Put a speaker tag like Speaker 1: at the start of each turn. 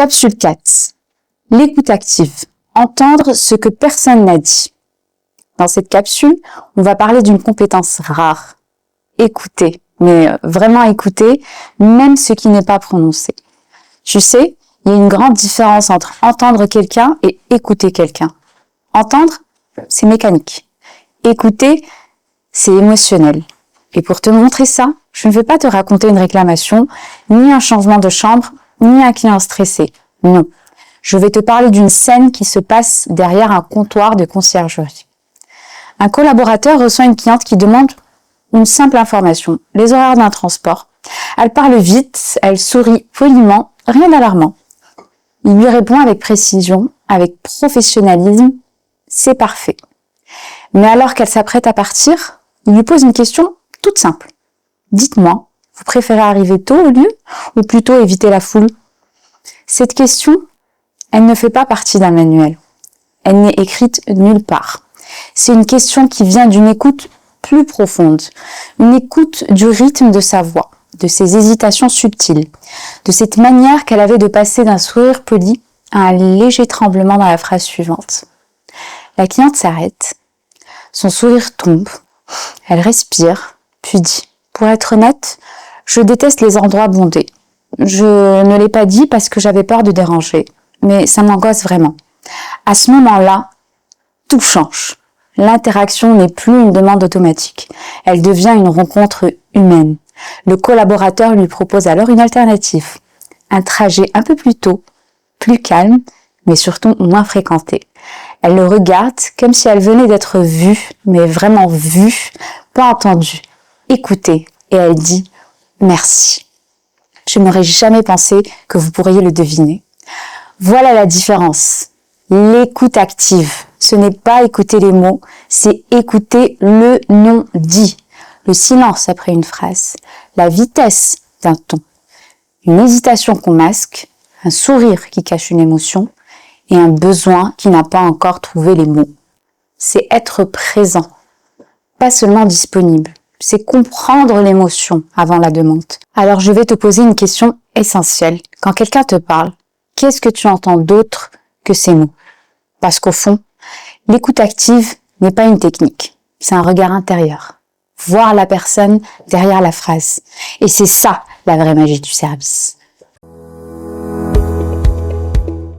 Speaker 1: Capsule 4. L'écoute active. Entendre ce que personne n'a dit. Dans cette capsule, on va parler d'une compétence rare. Écouter, mais vraiment écouter, même ce qui n'est pas prononcé. Tu sais, il y a une grande différence entre entendre quelqu'un et écouter quelqu'un. Entendre, c'est mécanique. Écouter, c'est émotionnel. Et pour te montrer ça, je ne vais pas te raconter une réclamation, ni un changement de chambre, ni un client stressé. Non. Je vais te parler d'une scène qui se passe derrière un comptoir de conciergerie. Un collaborateur reçoit une cliente qui demande une simple information, les horaires d'un transport. Elle parle vite, elle sourit poliment, rien d'alarmant. Il lui répond avec précision, avec professionnalisme, c'est parfait. Mais alors qu'elle s'apprête à partir, il lui pose une question toute simple. Dites-moi, vous préférez arriver tôt au lieu ou plutôt éviter la foule? Cette question, elle ne fait pas partie d'un manuel. Elle n'est écrite nulle part. C'est une question qui vient d'une écoute plus profonde, une écoute du rythme de sa voix, de ses hésitations subtiles, de cette manière qu'elle avait de passer d'un sourire poli à un léger tremblement dans la phrase suivante. La cliente s'arrête, son sourire tombe, elle respire, puis dit « Pour être honnête, je déteste les endroits bondés. Je ne l'ai pas dit parce que j'avais peur de déranger, mais ça m'angoisse vraiment. » À ce moment-là, tout change. L'interaction n'est plus une demande automatique. Elle devient une rencontre humaine. Le collaborateur lui propose alors une alternative. Un trajet un peu plus tôt, plus calme, mais surtout moins fréquenté. Elle le regarde comme si elle venait d'être vue, mais vraiment vue, pas entendue, écoutée. Et elle dit « Merci. Je n'aurais jamais pensé que vous pourriez le deviner. » Voilà la différence. L'écoute active, ce n'est pas écouter les mots, c'est écouter le non-dit, le silence après une phrase, la vitesse d'un ton, une hésitation qu'on masque, un sourire qui cache une émotion et un besoin qui n'a pas encore trouvé les mots. C'est être présent, pas seulement disponible, c'est comprendre l'émotion avant la demande. Alors je vais te poser une question essentielle. Quand quelqu'un te parle, qu'est-ce que tu entends d'autre que ces mots? Parce qu'au fond, l'écoute active n'est pas une technique, c'est un regard intérieur. Voir la personne derrière la phrase. Et c'est ça, la vraie magie du service.